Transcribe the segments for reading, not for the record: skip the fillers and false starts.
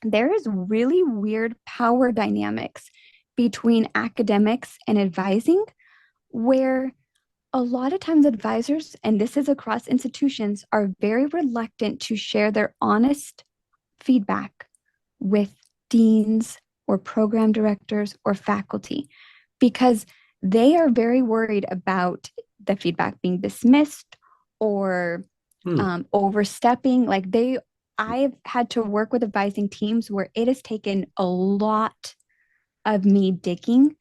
there is really weird power dynamics between academics and advising, where a lot of times advisors, and this is across institutions, are very reluctant to share their honest feedback with deans or program directors or faculty because they are very worried about the feedback being dismissed or Hmm. overstepping. I've had to work with advising teams where it has taken a lot of me digging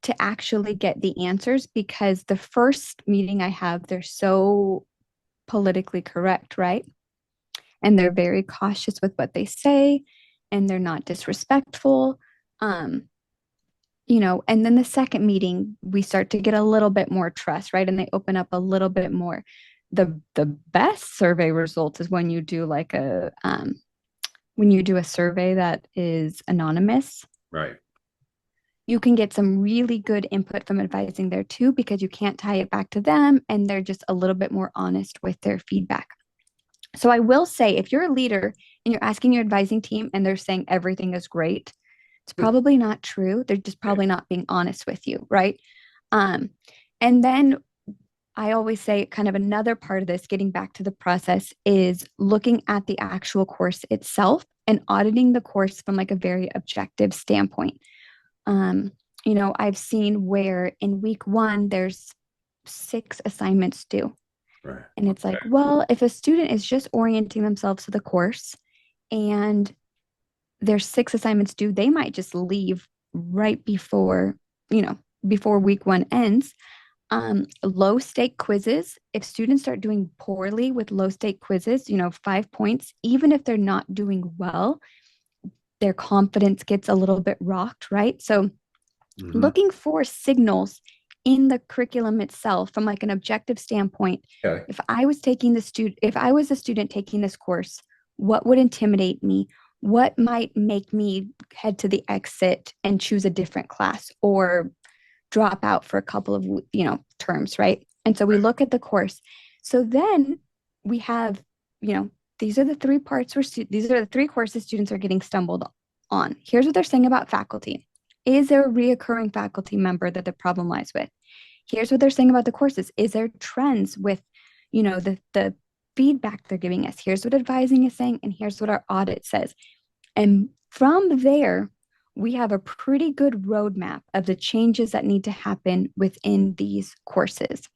to actually get the answers because the first meeting I have, they're so politically correct, right? And they're very cautious with what they say and they're not disrespectful. Um, and then the second meeting, we start to get a little bit more trust, right? And they open up a little bit more. The best survey results is when you do a survey that is anonymous. Right. You can get some really good input from advising there too, because you can't tie it back to them and they're just a little bit more honest with their feedback. So I will say, if you're a leader and you're asking your advising team and they're saying everything is great, it's probably not true. They're just Yeah. probably not being honest with you, right? Um, and then I always say, kind of another part of this, getting back to the process, is looking at the actual course itself and auditing the course from like a very objective standpoint. Um, I've seen where in week one, there's 6 assignments due. Right. And it's like, well, if a student is just orienting themselves to the course and there's 6 assignments due, they might just leave right you know, before week one ends. Low stake quizzes, if students start doing poorly with low stake quizzes, 5 points, even if they're not doing well, their confidence gets a little bit rocked, right? So Hmm. looking for signals in the curriculum itself from like an objective standpoint. Okay. If I was a student taking this course, what would intimidate me? What might make me head to the exit and choose a different class or drop out for a couple of terms, right? And so we look at the course. So then we have, you know, these are the three courses students are getting stumbled on. Here's what they're saying about faculty. Is there a reoccurring faculty member that the problem lies with? Here's what they're saying about the courses. Is there trends with, the feedback they're giving us? Here's what advising is saying, and here's what our audit says. And from there, we have a pretty good roadmap of the changes that need to happen within these courses.